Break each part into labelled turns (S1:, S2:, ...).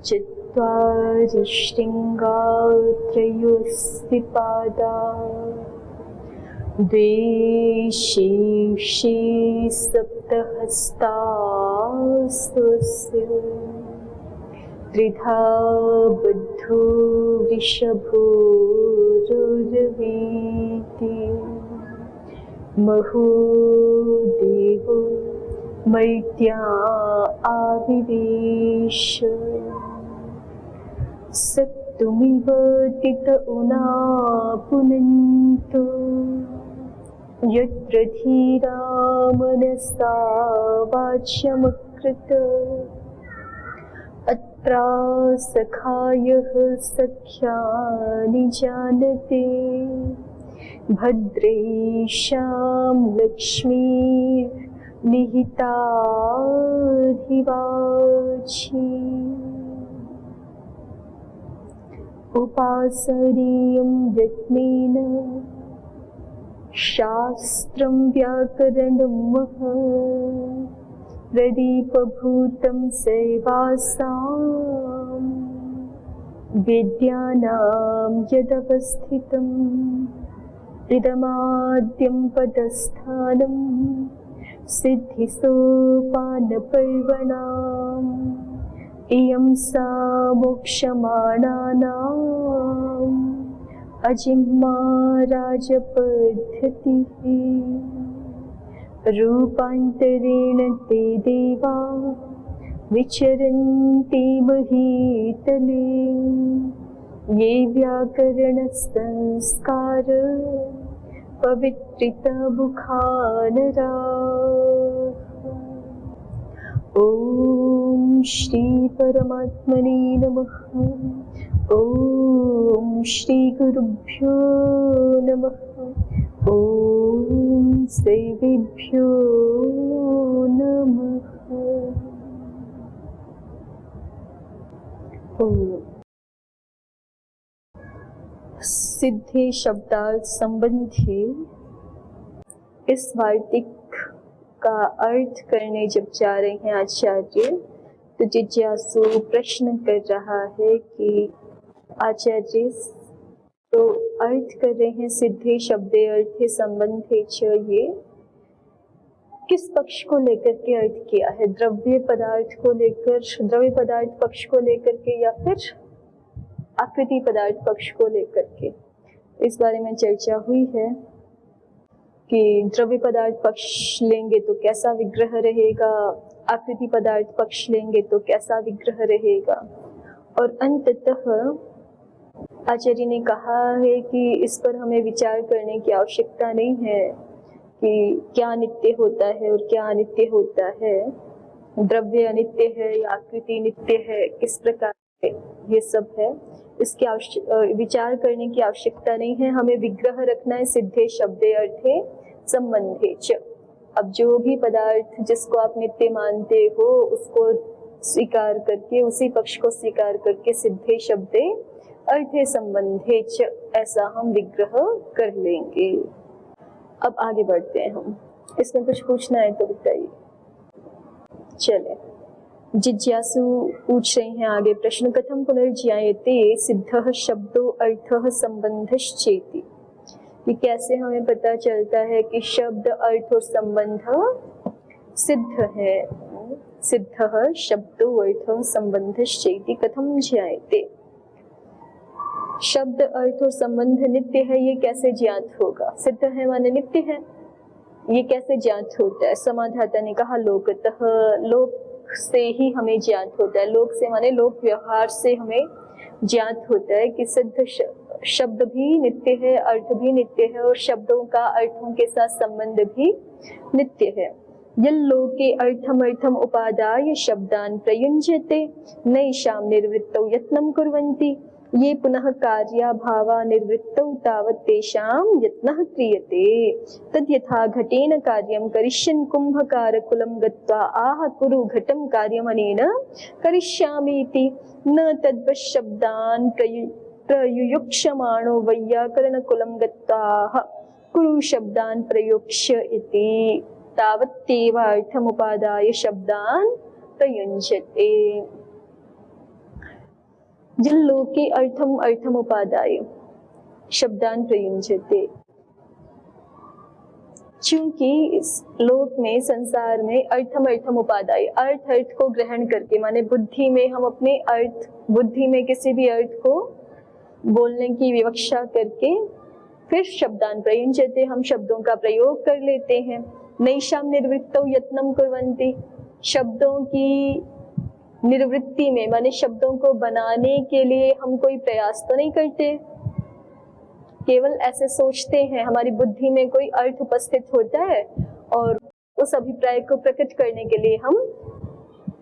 S1: चत्वारि शृङ्गा त्रयोस्ति पादा द्वे शीर्षे सप्तहस्तास्वस्य त्रिधा बद्धो वृषभोरुर्वीति महो देवो मैत्या आविवेश सत्तुमिव तित उना पुनन्तो यत्र धीरा मनसा वाच्यमकृत अत्रा सखायः सख्यानि जानते भद्रेशां लक्ष्मी निहिताधिवाची उपासनीयं यत्नेन शास्त्रं व्याकरणं प्रदीपभूतं सेवासां विद्यानां यदवस्थितम् इदमाद्यं पदस्थानं सिद्धिसोपानपर्वणाम् इयं सा मोक्षमाणानाम् अजिह्मा राजपद्धतिः रूपान्तरेण ते देवा विचरन्ति महीतले ये व्याकरणसंस्कार पवित्रितमुखानरा। ओम श्री परमात्मने नमः। ओम श्री गुरुभ्यो नमः। ओम सेवेभ्यो नमः। सिद्धि शब्दार्थ संबंधी इस वार्तिक का अर्थ करने जब जा रहे हैं आचार्य, तो जिज्ञासु प्रश्न कर रहा है कि आचार्य तो अर्थ कर रहे हैं सिद्धि शब्दे अर्थे संबंधे च, ये किस पक्ष को लेकर के अर्थ किया है? द्रव्य पदार्थ को लेकर, द्रव्य पदार्थ पक्ष को लेकर के, या फिर आकृति पदार्थ पक्ष को लेकर के? इस बारे में चर्चा हुई है कि द्रव्य पदार्थ पक्ष लेंगे तो कैसा विग्रह रहेगा, आकृति पदार्थ पक्ष लेंगे तो कैसा विग्रह रहेगा। और अंततः आचार्य ने कहा है कि इस पर हमें विचार करने की आवश्यकता नहीं है कि क्या नित्य होता है और क्या अनित्य होता है, द्रव्य अनित्य है या आकृति नित्य है, किस प्रकार से ये सब है, इसके विचार करने की आवश्यकता नहीं है। हमें विग्रह रखना है सिद्धे शब्दे अर्थे संबंधे च। अब जो भी पदार्थ जिसको आप नित्य मानते हो उसको स्वीकार करके, उसी पक्ष को स्वीकार करके सिद्धे शब्दे अर्थे संबंधे च ऐसा हम विग्रह कर लेंगे। अब आगे बढ़ते हैं हम, इसमें कुछ पूछना है तो बताइए। चले, जिज्ञासु पूछ रहे हैं आगे प्रश्न, कथम पुनर्ज्ञायते सिद्धः शब्दो अर्थः संबंधश्चेति, कि कैसे हमें पता चलता है कि शब्द अर्थ और संबंध सिद्ध है। सिद्धः शब्दो अर्थः संबंधश्चेति कथम ज्ञायते, शब्द अर्थ और संबंध नित्य है, ये कैसे ज्ञात होगा? सिद्ध है माने नित्य है, ये कैसे ज्ञात होता है? समाधाता ने कहा लोकतः, लोक से ही हमें ज्ञात होता है। लोक से माने लोक व्यवहार से हमें ज्ञात होता है कि सिद्ध शब्द भी नित्य है, अर्थ भी नित्य है और शब्दों का अर्थों के साथ संबंध भी नित्य है। यल्लोके अर्थम अर्थम उपादाय शब्दान प्रयुञ्जते नैषां निर्वृत्तौ यत्नं कुर्वन्ति ये पुनः कार्या भावा निर्वृत्तौ तावत् तेषां यत्नः क्रियते तद्यथा घटेन कार्यं करिष्यन् कुम्भकारकुलं गत्वा आह कुरु घटं कार्यमनेन करिष्यामीति न तद्वत् शब्दान् प्रयुयुक्षमाणो वैयाकरणकुलं गत्वा कुरु शब्दान प्रयोक्ष्य इति तावत्तेव अर्थमुपादाय शब्दान प्रयुञ्जते। जिन लोके अर्थमुपादाय शब्दान प्रयुञ्जते, चूंकि इस लोक में, संसार में अर्थमुपादाय, अर्थ को ग्रहण करके, माने बुद्धि में हम अपने बुद्धि में किसी भी अर्थ को बोलने की विवक्षा करके फिर शब्दान प्रयुञ्जते, हम शब्दों का प्रयोग कर लेते हैं। नैषाम निर्वृत्तौ यत्नं कुर्वन्ति, शब्दों की निर्वृत्ति में, माने शब्दों को बनाने के लिए हम कोई प्रयास तो नहीं करते, केवल ऐसे सोचते हैं, हमारी बुद्धि में कोई अर्थ उपस्थित होता है और उस अभिप्राय को प्रकट करने के लिए हम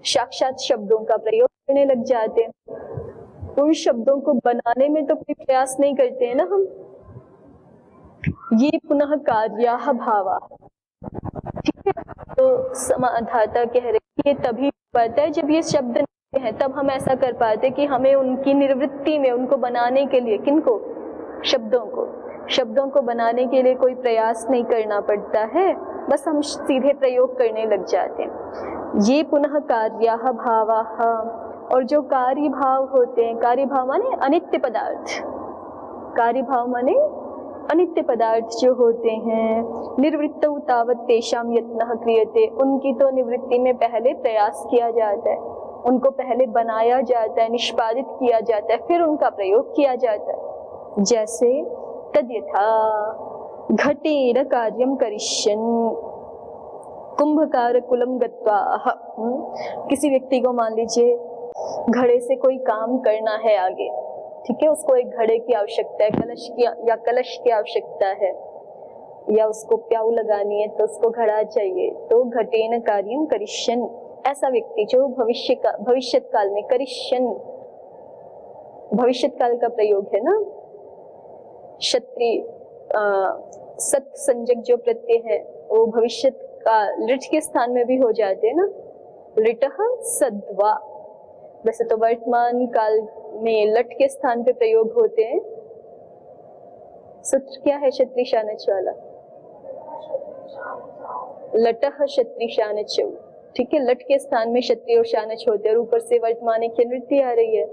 S1: साक्षात शब्दों का प्रयोग करने लग जाते हैं। उन शब्दों को बनाने में तो कोई प्रयास नहीं करते हैं ना हम। ये पुनः कार्याः भावा, ठीक है। तो समाधाता कह रहे ये तभी पाता है जब ये शब्द नहीं है, तब हम ऐसा कर पाते कि हमें उनकी निर्वृत्ति में, उनको बनाने के लिए, किनको, शब्दों को बनाने के लिए कोई प्रयास नहीं करना पड़ता है, बस हम सीधे प्रयोग करने लग जाते हैं। ये पुनः कार्याः भावाः, और जो कार्य भाव होते हैं, कार्य भाव माने अनित्य पदार्थ, कार्य भाव माने अनित्य पदार्थ जो होते हैं, निर्वृत्तौ तावत् तेषां यत्नः क्रियते, उनकी तो निवृत्ति में पहले प्रयास किया जाता है, उनको पहले बनाया जाता है, निष्पादित किया जाता है, फिर उनका प्रयोग किया जाता है। जैसे तद्यथा घटेन कार्यं करिष्यन् कुंभकार कुलम गत्वा, किसी व्यक्ति को मान लीजिए घड़े से कोई काम करना है आगे, ठीक है, उसको एक घड़े की आवश्यकता है, कलश की आवश्यकता है, या उसको प्याऊ लगानी है तो उसको घड़ा चाहिए, तो घटेन कार्यं करिष्यन्, ऐसा व्यक्ति जो भविष्यत काल में, करिष्यन् भविष्यत काल का प्रयोग है ना, क्षत्रिय सत संजक जो प्रत्यय है वो भविष्यत का लिट के स्थान में भी हो जाते हैं ना, लिटः सद्वा। वैसे तो वर्तमान काल में लट के स्थान पे प्रयोग होते हैं। सूत्र क्या है क्षत्रिय शानच वाला? लटः क्षत्रिय शानच, ठीक है, लट के स्थान में क्षत्रिय और शानच होते हैं, और ऊपर से वर्तमान की निवृत्ति आ रही है,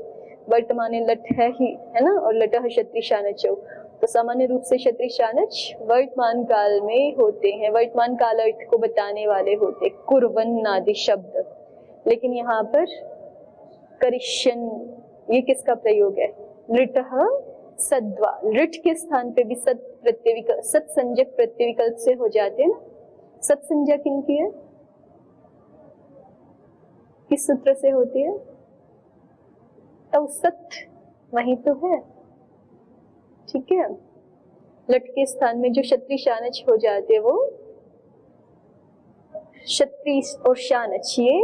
S1: वर्तमान लट है ही, है ना, और लटः क्षत्रिय शानच, तो सामान्य रूप से क्षत्रिय शानच वर्तमान काल में होते हैं, वर्तमान काल अर्थ को बताने वाले होते, कुर्वन् आदि शब्द। लेकिन यहाँ पर करिष्यन्, ये किसका प्रयोग है? लिटः सद्वा, लिट के स्थान पे भी सत प्रत्यय, सत संजक प्रत्यय विकल्प से हो जाते हैं ना। सत संज्ञा किनकी है, किस सूत्र से होती है? तो सत वही तो है, ठीक है। लट के स्थान में जो क्षत्रिय शानच हो जाते वो क्षत्रिय और शानच ये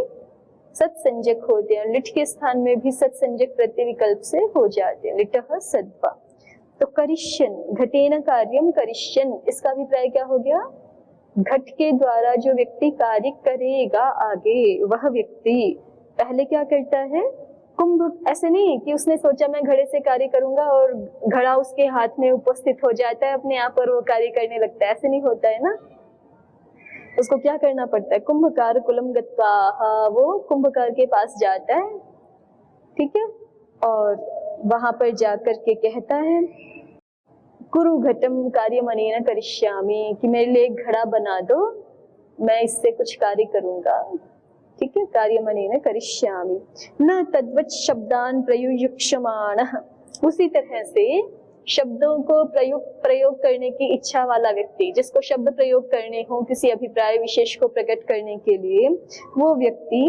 S1: सत संजक होते हैं, लिट के स्थान में भी सत संजक प्रत्यय विकल्प से हो जाते हैं, लिटः सद्वा। तो करिष्यन्, घटेन कार्यं करिष्यन्, इसका अभिप्राय क्या हो गया? घट के द्वारा जो व्यक्ति कार्य करेगा आगे, वह व्यक्ति पहले क्या करता है? कुंभ, ऐसे नहीं कि उसने सोचा मैं घड़े से कार्य करूंगा और घड़ा उसके हाथ में उपस्थित हो जाता है अपने आप और वो कार्य करने लगता है, ऐसे नहीं होता है ना। उसको क्या करना पड़ता है? कुंभकार कुलम गत्वा, वो कुंभकार के पास जाता है, ठीक है, और वहां पर जाकर के कहता है कुरु घटम कार्यमनेन करिष्यामि, कि मेरे लिए एक घड़ा बना दो, मैं इससे कुछ कार्य करूंगा, ठीक है, कार्यमनेन करिष्यामि। न तद्वत् शब्दान प्रयुयुक्ष्यमाणः, उसी तरह से शब्दों को प्रयोग करने की इच्छा वाला व्यक्ति, जिसको शब्द प्रयोग करने हो किसी अभिप्राय विशेष को प्रकट करने के लिए, वो व्यक्ति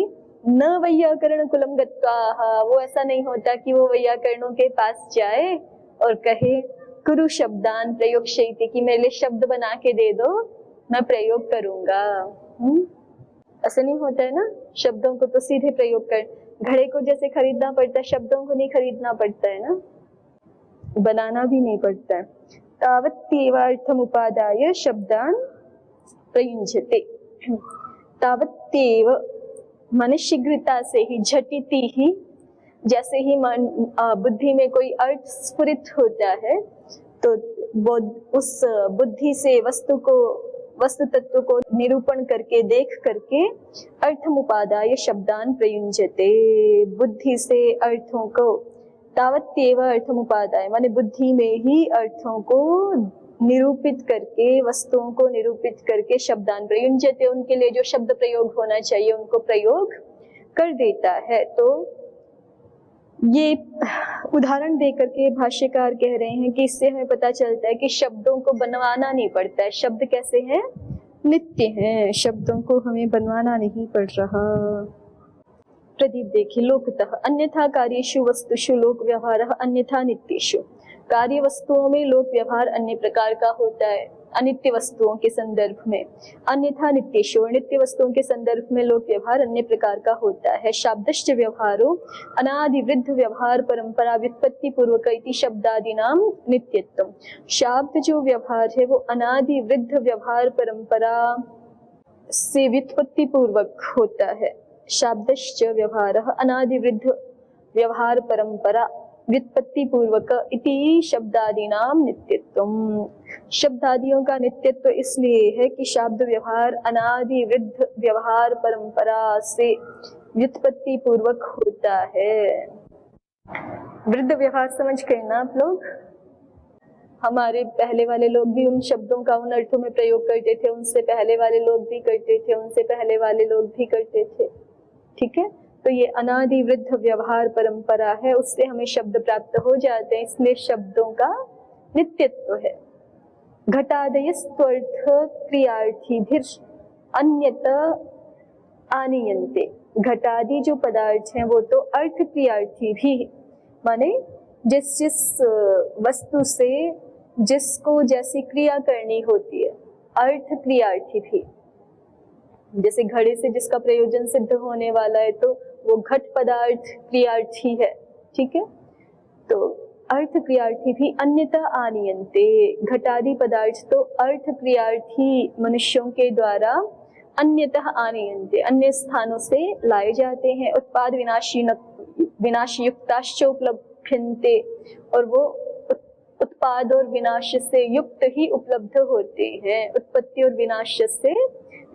S1: न वैयाकरण कुलम गत्वा, वो ऐसा नहीं होता कि वो वैयाकरणों के पास जाए और कहे कुरु शब्दान प्रयोक्ष्यति, कि मेरे लिए शब्द बना के दे दो, मैं प्रयोग करूंगा। ऐसा नहीं होता है ना। शब्दों को तो सीधे प्रयोग कर, घड़े को जैसे खरीदना पड़ता है, शब्दों को नहीं खरीदना पड़ता है ना, बनाना भी नहीं पड़ता है। तावत्तेवार्थम उपादाय शब्दान प्रयुञ्जते, तावत्तेव माने शीघ्रता से ही, झटिति ही, जैसे ही मन बुद्धि में कोई अर्थ स्फुरित होता है तो उस बुद्धि से वस्तु तत्व को निरूपण करके देख करके अर्थमुपादाय शब्दान प्रयुंजते, बुद्धि से अर्थों को तावत्येव अर्थमुपादाय माने बुद्धि में ही अर्थों को निरूपित करके, वस्तुओं को निरूपित करके शब्दान प्रयुंजते, उनके लिए जो शब्द प्रयोग होना चाहिए उनको प्रयोग कर देता है। तो ये उदाहरण देकर के भाष्यकार कह रहे हैं कि इससे हमें पता चलता है कि शब्दों को बनवाना नहीं पड़ता है। शब्द कैसे हैं? नित्य हैं, शब्दों को हमें बनवाना नहीं पड़ रहा। प्रदीप देखिए, लोकतः अन्यथा कार्येषु वस्तुषु लोक व्यवहार अन्यथा नित्येषु, कार्य वस्तुओं में लोक व्यवहार अन्य प्रकार का होता है अनित्य वस्तुओं के संदर्भ में, अन्यथा नित्येषु, नित्य वस्तुओं के संदर्भ में लोक व्यवहार अन्य प्रकार का होता है। शाब्दश्च व्यवहारो अनादि वृद्ध व्यवहार परंपरा व्युत्पत्ति पूर्वक इति शब्दादीनाम नित्यत्वम, शाब्द जो व्यवहार है वो अनादि वृद्ध व्यवहार परंपरा से व्युत्पत्ति पूर्वक होता है। शाब्दश्च व्यवहारः अनादि वृद्ध व्यवहार परंपरा व्युत्पत्ति पूर्वक इति शब्दादीनाम नित्यत्वम, शब्दादियों का नित्यत्व इसलिए है कि शब्द व्यवहार अनादि वृद्ध व्यवहार परंपरा से व्युत्पत्ति पूर्वक होता है। वृद्ध व्यवहार समझ गए ना आप लोग? हमारे पहले वाले लोग भी उन शब्दों का उन अर्थों में प्रयोग करते थे, उनसे पहले वाले लोग भी करते थे, उनसे पहले वाले लोग भी करते थे। ठीक है, तो ये अनादि वृद्ध व्यवहार परंपरा है, उससे हमें शब्द प्राप्त हो जाते हैं, इसलिए शब्दों का नित्यत्व है। घटादयस्त्वर्थ क्रियार्थीभिर अन्यत आनीयन्ते, घटादि जो पदार्थ हैं वो तो अर्थ क्रियार्थी भी, माने जिस जिस वस्तु से जिसको जैसी क्रिया करनी होती है, अर्थ क्रियार्थी भी। जैसे घड़े से जिसका प्रयोजन सिद्ध होने वाला है तो वो घट पदार्थ क्रियार्थी है। ठीक है, तो अर्थ क्रियार्थी भी अन्यथा आनीयन्ते, घटादि पदार्थ तो अर्थ क्रियार्थी मनुष्यों के द्वारा अन्यतः आनीयन्ते, अन्य स्थानों से लाए जाते हैं। उत्पाद विनाशयुक्ताश्च उपलभ्यन्ते, और वो उत्पाद और विनाश से युक्त ही उपलब्ध होते हैं, उत्पत्ति और विनाश से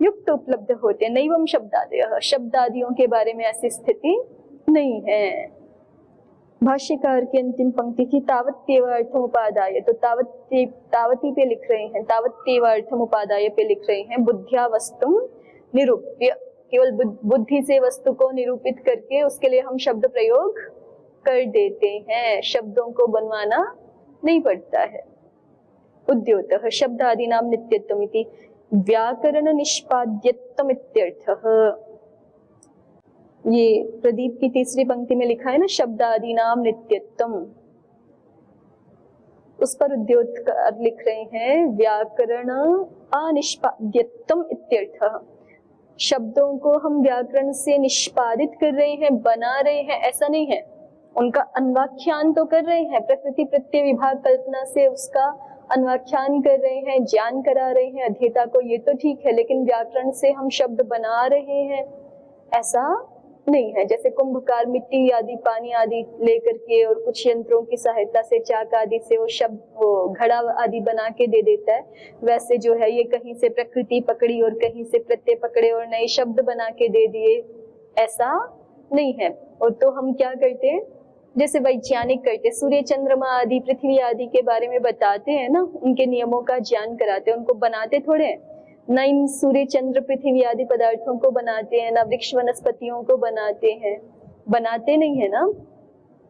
S1: युक्त उपलब्ध होते हैं। नैवम शब्दादयः, शब्दादियों के बारे में ऐसी स्थिति नहीं है। भाष्यकार की अंतिम पंक्ति की तावत्येव अर्थम उपादाय, तो तावती पे लिख रहे हैं, तावत्येव अर्थम उपादाय पे लिख रहे हैं बुद्ध्या वस्तुम निरूप्य, केवल बुद्धि से वस्तु को निरूपित करके उसके लिए हम शब्द प्रयोग कर देते हैं, शब्दों को बनवाना नहीं पड़ता है। उद्योतः शब्दादीनाम नित्यत्वमिति व्याकरण निष्पाद्यत्वम इत्यर्थः, ये प्रदीप की तीसरी पंक्ति में लिखा है ना, शब्दादीनाम नित्यत्वम, उस पर उद्योतकार लिख रहे हैं व्याकरण अनिष्पाद्यत्वम इत्यर्थः, शब्दों को हम व्याकरण से निष्पादित कर रहे हैं, बना रहे हैं, ऐसा नहीं है। उनका अन्वाख्यान तो कर रहे हैं, प्रकृति प्रत्यय विभाग कल्पना से उसका अन्वाख्यान कर रहे हैं, ज्ञान करा रहे हैं अध्येता को, ये तो ठीक है, लेकिन व्याकरण से हम शब्द बना रहे हैं ऐसा नहीं है। जैसे कुंभकार मिट्टी आदि पानी आदि लेकर के और कुछ यंत्रों की सहायता से, चाक आदि से वो शब्द, वो घड़ा आदि बना के दे देता है, वैसे जो है ये कहीं से प्रकृति पकड़ी और कहीं से प्रत्यय पकड़े और नए शब्द बना के दे दिए, ऐसा नहीं है। और तो हम क्या करते हैं, जैसे वैज्ञानिक करते, सूर्य चंद्रमा आदि पृथ्वी आदि के बारे में बताते हैं ना, उनके नियमों का ज्ञान कराते हैं, उनको बनाते थोड़े हैं, न इन सूर्य चंद्र पृथ्वी आदि पदार्थों को बनाते हैं, न वृक्ष वनस्पतियों को बनाते हैं, बनाते नहीं है ना,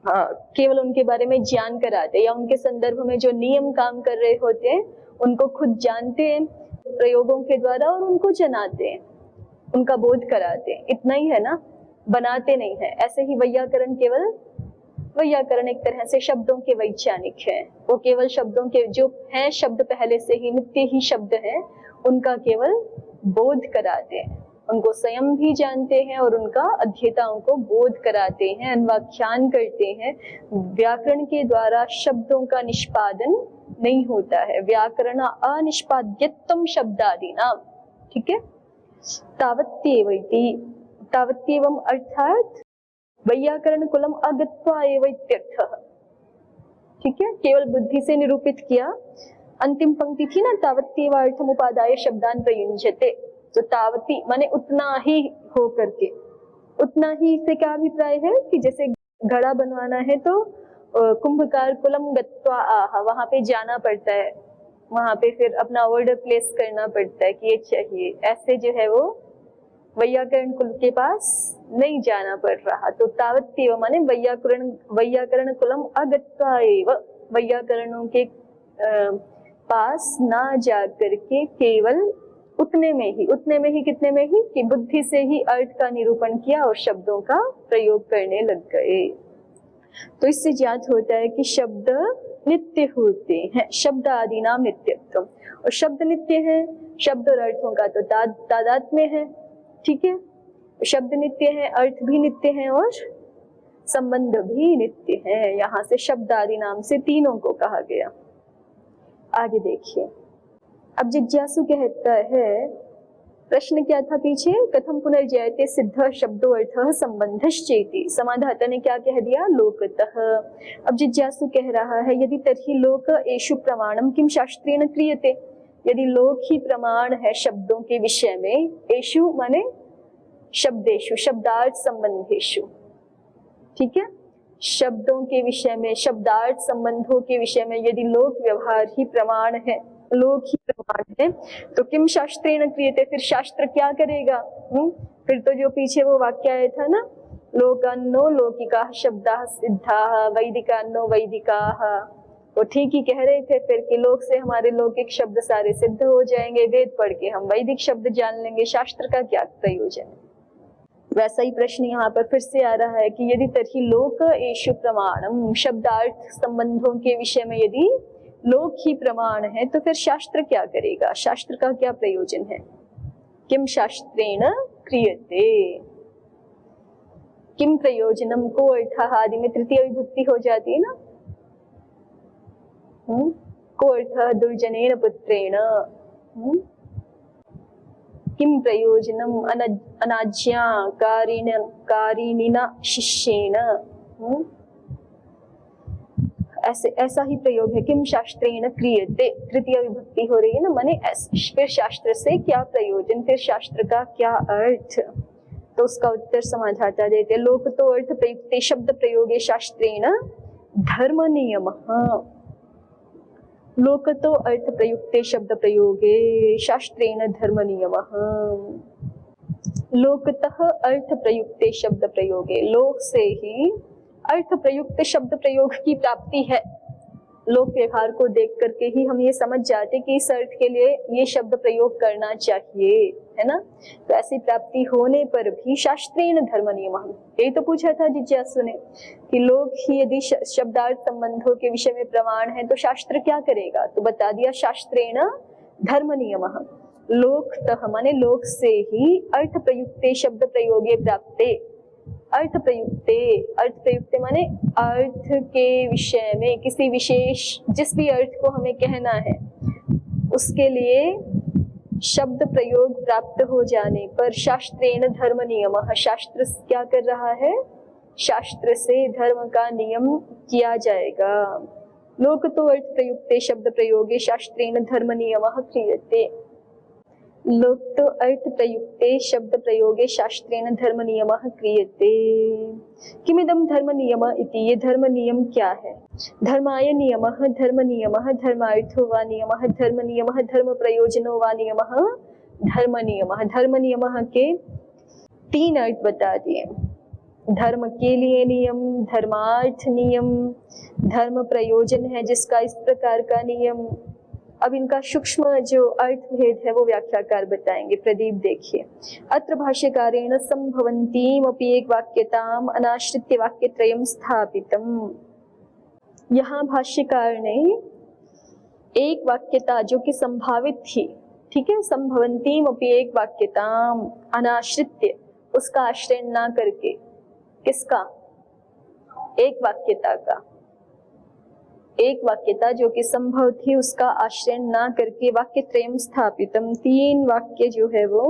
S1: हाँ, केवल उनके बारे में ज्ञान कराते हैं, या उनके संदर्भ में जो नियम काम कर रहे होते हैं उनको खुद जानते हैं प्रयोगों के द्वारा और उनको जनाते हैं, उनका बोध कराते हैं, इतना ही है ना, बनाते नहीं है। ऐसे ही वैयाकरण, केवल वैयाकरण एक तरह से शब्दों के वैज्ञानिक है, वो केवल शब्दों के जो हैं, शब्द पहले से ही नित्य ही शब्द है, उनका केवल बोध कराते हैं, उनको स्वयं भी जानते हैं और उनका अध्येताओं को बोध कराते हैं, अन्वाख्यान करते हैं। व्याकरण के द्वारा शब्दों का निष्पादन नहीं होता है, व्याकरण अनिष्पाद्यत्वम शब्दादीनाम। ठीक है, तावत्येवैति, तावत्येवम अर्थात वैयाकरण कुलम अगत्वा एव इत्यर्थः। ठीक है, केवल बुद्धि से निरूपित किया। अंतिम पंक्ति थी ना, तावत्येव अर्थम उपादाय शब्दान प्रयुंजते, तो तावती माने उतना ही हो करके, उतना ही से क्या अभिप्राय है कि जैसे घड़ा बनवाना है तो कुंभकार कुलम गत्वा आह, वहां पे जाना पड़ता है, वहां पे फिर अपना ऑर्डर प्लेस करना पड़ता है कि ये चाहिए, ऐसे जो है वो वैयाकरण कुल के पास नहीं जाना पड़ रहा। तो तावत्येव माने वैयाकरण कुलम अगत्वा एव, वैयाकरणों के पास ना जा करके केवल उतने में ही कितने में ही कि बुद्धि से ही अर्थ का निरूपण किया और शब्दों का प्रयोग करने लग गए। तो इससे ज्ञात होता है कि शब्द नित्य होते हैं, शब्द आदि नाम नित्यत्व, और शब्द नित्य है, शब्द और अर्थों का तो तादात्म्य है, ठीक है, शब्द नित्य है, अर्थ भी नित्य है और संबंध भी नित्य है। यहाँ से शब्द आदि नाम से तीनों को कहा गया। आगे देखिए, अब जिज्ञासु कहता है, प्रश्न क्या था पीछे, कथम पुनर्जयते सिद्ध शब्दो अर्थः संबंधश्चेति, समाधाता ने क्या कह दिया, लोकतः। अब जिज्ञासु कह रहा है, यदि तर्हि लोक एषु प्रमाणम किम शास्त्रेण क्रियते, यदि लोक ही प्रमाण है शब्दों के विषय में, एषु माने शब्देषु, शब्दार्थ संबंधेषु, ठीक है, शब्दों के विषय में, शब्दार्थ संबंधों के विषय में यदि लोक व्यवहार ही प्रमाण है, लोक ही प्रमाण है, तो किम शास्त्रेण क्रियते, फिर शास्त्र क्या करेगा। फिर तो जो पीछे वो वाक्य आया था ना, लोकान्नो लौकिकाः शब्दाः सिद्धाः वैदिकान्नो वैदिकाः, वो ठीक ही कह रहे थे फिर कि लोक से हमारे लौकिक शब्द सारे सिद्ध हो जाएंगे, वेद पढ़ के हम वैदिक शब्द जान लेंगे, शास्त्र का क्या प्रयोजन है। वैसा ही प्रश्न यहाँ पर फिर से आ रहा है कि यदि तर्हि लोक एषु प्रमाणम, शब्दार्थ संबंधों के विषय में यदि लोक ही प्रमाण है तो फिर शास्त्र क्या करेगा, शास्त्र का क्या प्रयोजन है। किम शास्त्रेण क्रियते, किम प्रयोजनम को अर्थः आदि में तृतीय विभक्ति हो जाती है ना, को अर्थः दुर्जनेन पुत्रेण, किम प्रयोजनम अनाज्ञाकारिणिना शिष्येन, ऐसा ही प्रयोग है, किम शास्त्रेण क्रियते, तृतीय विभक्ति हो रही है ना, माने फिर शास्त्र से क्या प्रयोजन, फिर शास्त्र का क्या अर्थ। तो उसका उत्तर समाधाता देते, लोक तो अर्थ प्रयुक्ते शब्द प्रयोगे शास्त्रेण धर्म नियमः, लोक तो अर्थ प्रयुक्ते शब्द प्रयोगे शास्त्रेण धर्म नियमः, लोकतः अर्थ प्रयुक्ते शब्द प्रयोगे, लोक से ही अर्थ प्रयुक्त शब्द प्रयोग की प्राप्ति है। लोक व्यवहार को देख करके ही हम ये समझ जाते कि इस अर्थ के लिए ये शब्द प्रयोग करना चाहिए, है ना। तो ऐसी प्राप्ति होने पर भी शास्त्रेण धर्म नियमः, यही तो पूछा था जिज्ञासु ने कि लोक ही यदि शब्दार्थ संबंधों के विषय में प्रमाण है तो शास्त्र क्या करेगा, तो बता दिया शास्त्रेण धर्म नियमः, लोकतः माने लोक से ही अर्थ प्रयुक्ते शब्द प्रयोगे प्राप्ते, अर्थ प्रयुक्ते माने अर्थ के विषय में किसी विशेष, जिस भी अर्थ को हमें कहना है उसके लिए शब्द प्रयोग प्राप्त हो जाने पर शास्त्रेण धर्म नियमः, शास्त्र क्या कर रहा है, शास्त्र से धर्म का नियम किया जाएगा। लोक तो अर्थ प्रयुक्ते शब्द प्रयोगे शास्त्रेण धर्म नियमः क्रियते, लोक तो अर्थ प्रयुक्ते शब्द प्रयोगे शास्त्रेण धर्म नियमः क्रियते। किमिदं धर्म नियम इति, ये धर्म नियम क्या है, धर्माय नियमः धर्म नियमः, धर्मार्थो वा नियमः धर्म नियमः, धर्म प्रयोजनो वा नियमः धर्म नियमः। धर्म नियमः के तीन अर्थ बता दिए, धर्म के लिए नियम, धर्मार्थ नियम, धर्म प्रयोजन है जिसका इस प्रकार का नियम। अब इनका सूक्ष्म जो अर्थ भेद है वो व्याख्याकार बताएंगे। प्रदीप देखिए, अत्र भाष्यकारेण संभवन्तीम अपि एक वाक्यताम अनाश्रित्य वाक्यत्रयम् स्थापितम्। यहाँ भाष्यकार ने एक वाक्यता जो कि संभावित थी, ठीक है, संभवन्तीम अपि एक वाक्यताम अनाश्रित्य, उसका आश्रय ना करके, किसका, एक वाक्यता का, एक वाक्यता जो कि संभव थी उसका आश्रय ना करके वाक्य त्रयम् स्थापितम, तीन वाक्य जो है वो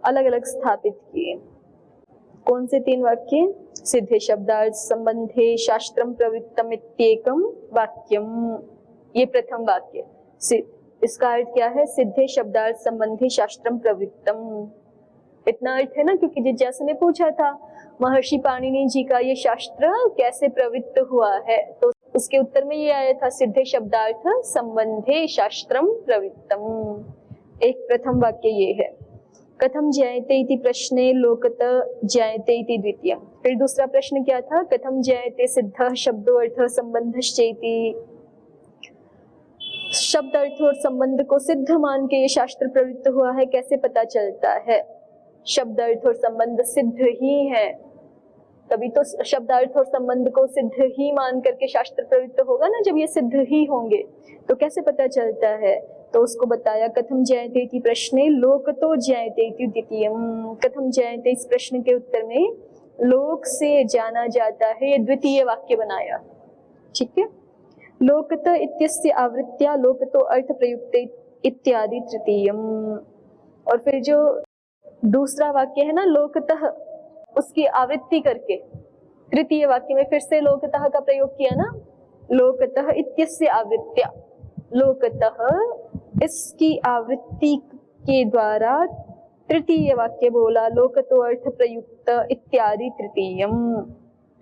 S1: अलग अलग स्थापित किए। कौन से तीन वाक्य, सिद्धे शब्दार्थ संबंधे शास्त्रम प्रवृत्तम इत्येकम वाक्यम, ये प्रथम वाक्य। इसका अर्थ क्या है? सिद्धे शब्दार्थ संबंधी शास्त्रम प्रवृत्तम, इतना अर्थ है ना, क्योंकि जिज्ञासु ने पूछा था महर्षि पाणिनि जी का ये शास्त्र कैसे प्रवृत्त हुआ है, तो उसके उत्तर में ये आया था सिद्धे शब्दार्थ संबंधे शास्त्रम प्रवृत्तम। एक प्रथम वाक्य ये है। कथम ज्ञायते इति प्रश्ने लोकत ज्ञायते इति द्वितीय। फिर दूसरा प्रश्न क्या था? कथम ज्ञायते सिद्ध शब्दो अर्थ संबंधश्चेति, शब्द अर्थ और संबंध को सिद्ध मान के ये शास्त्र प्रवृत्त हुआ है, कैसे पता चलता है? शब्द अर्थ और संबंध सिद्ध ही है, तभी तो शब्द अर्थ और संबंध को सिद्ध ही मान करके शास्त्र प्रवृत्त होगा ना। जब ये सिद्ध ही होंगे तो कैसे पता चलता है? तो उसको बताया कथम ज्ञायते इति प्रश्ने लोकतो ज्ञायते इति द्वितीयम। कथम ज्ञायते, इस प्रश्न के उत्तर में लोक से जाना जाता है, ये द्वितीय वाक्य बनाया। ठीक है। लोकत इत्यस्य आवृत्त्या लोकतो अर्थ प्रयुक्ते इत्यादि तृतीयम। और फिर जो दूसरा वाक्य है ना लोकतः, उसकी आवृत्ति करके तृतीय वाक्य में फिर से लोकतः का प्रयोग किया ना। लोकतः इत्यस्य आवृत्त्या, लोकतः इसकी आवृत्ति के द्वारा तृतीय वाक्य बोला लोकतो अर्थ प्रयुक्त इत्यादि तृतीयम।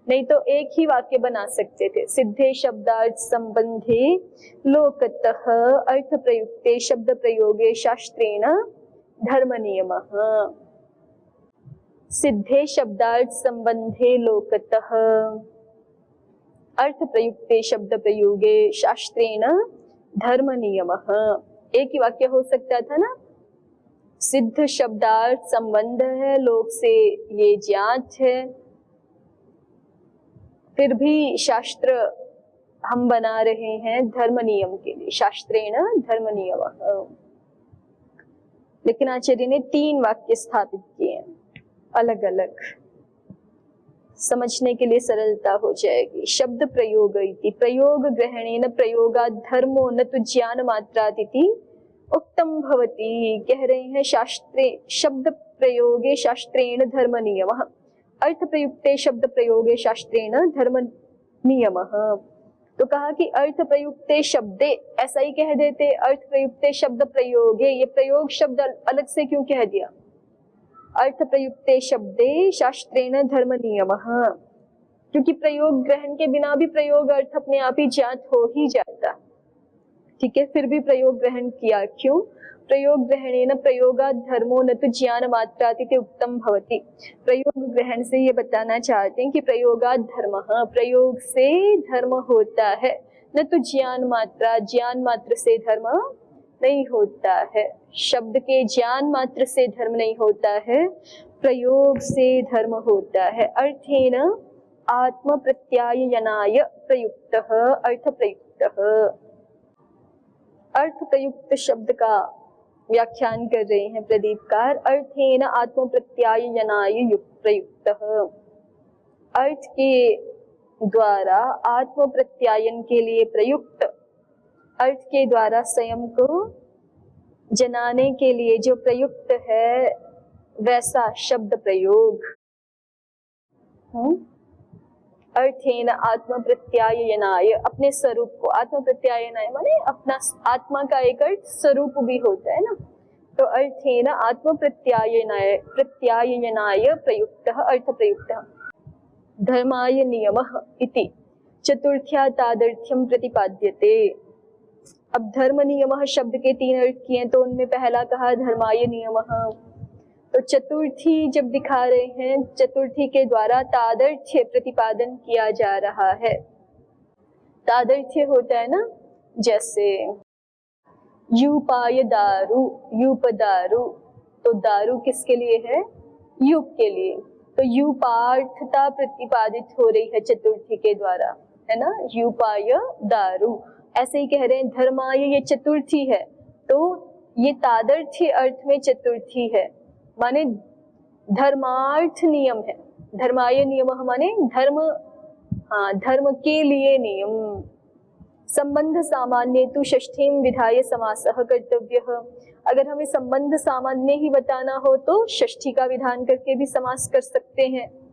S1: नहीं तो एक ही वाक्य बना सकते थे, सिद्धे शब्दार्थ संबंधे लोकतः अर्थ प्रयुक्ते शब्द प्रयोगे शास्त्रेण धर्म नियमः। सिद्धे शब्दार्थ संबंधे लोकतः अर्थ प्रयुक्ते शब्द प्रयोगे शास्त्रेण धर्म नियमः। एक ही वाक्य हो सकता था ना। सिद्ध शब्दार्थ संबंध है, लोक से ये ज्ञात है, फिर भी शास्त्र हम बना रहे हैं धर्म नियम के लिए, शास्त्रेण धर्म नियमः। लेकिन आचार्य ने 3 वाक्य स्थापित किए हैं अलग अलग, समझने के लिए सरलता हो जाएगी। शब्द प्रयोग इति प्रयोग ग्रहणेन प्रयोगात् धर्मो न तु ज्ञान मात्रात् इति उक्तम भवति। कह रहे हैं शास्त्रे शब्द प्रयोगे शास्त्रेण धर्म नियमः, अर्थ प्रयुक्ते शब्द प्रयोगे शास्त्रेण धर्म नियमः। तो कहा कि अर्थ प्रयुक्ते शब्दे, ऐसा ही कह देते, अर्थ प्रयुक्ते शब्द प्रयोगे, ये प्रयोग शब्द अलग से क्यों कह दिया? अर्थ प्रयुक्ते शब्दे शास्त्रेण धर्म नियमः, क्योंकि प्रयोग ग्रहण के बिना भी प्रयोग अर्थ अपने आप ही ज्ञात हो ही जाता। ठीक है, फिर भी प्रयोग ग्रहण किया क्यों? प्रयोग ग्रहणेन प्रयोगात् धर्मो न तु ज्ञान मात्रात् इति उक्तम भवति। प्रयोग ग्रहण से ये बताना चाहते हैं कि प्रयोगात् धर्मः, प्रयोग से धर्म होता है, न तो ज्ञान मात्रा, ज्ञान मात्र से धर्म नहीं होता है। शब्द के ज्ञान मात्र से धर्म नहीं होता है, प्रयोग से धर्म होता है। अर्थेन आत्म प्रत्यायनाय प्रयुक्तः अर्थ प्रयुक्तः। अर्थ प्रयुक्त शब्द का व्याख्यान कर रहे हैं प्रदीपकार। अर्थेन आत्म प्रत्यायनाय प्रयुक्तः, अर्थ के द्वारा आत्म प्रत्यायन के लिए प्रयुक्त, अर्थ के द्वारा स्वयं को जनाने के लिए जो प्रयुक्त है वैसा शब्द प्रयोग। अर्थेन आत्म प्रत्यायनाय, अपने स्वरूप को, आत्म प्रत्यायनाय माने अपना आत्मा का एक अर्थ स्वरूप भी होता है ना। तो अर्थेन आत्म प्रत्यायनाय प्रयुक्तः अर्थ प्रयुक्तः धर्माय नियमः इति चतुर्थ्या तादर्थ्यम प्रतिपाद्यते। अब धर्म नियमः शब्द के 3 अर्थ किए, तो उनमें पहला कहा धर्माय नियमः, तो चतुर्थी जब दिखा रहे हैं, चतुर्थी के द्वारा तादर्थ्य प्रतिपादन किया जा रहा है। तादर्थ्य होता है ना, जैसे यूपाय दारु, यूप दारु, तो दारु किसके लिए है? यूप के लिए। तो यूपार्थता प्रतिपादित हो रही है चतुर्थी के द्वारा, है ना, यूपाय दारु। ऐसे ही कह रहे हैं धर्माय, ये चतुर्थी है, तो ये तादर्थ्य अर्थ में चतुर्थी है, माने धर्मार्थ नियम है। धर्माय नियम माने धर्म, हाँ, धर्म के लिए नियम। संबंध सामान्य तु षष्ठीम विधाय समासः कर्तव्यः। अगर हमें संबंध सामान्य ही बताना हो तो षष्ठी का विधान करके भी समास कर सकते हैं।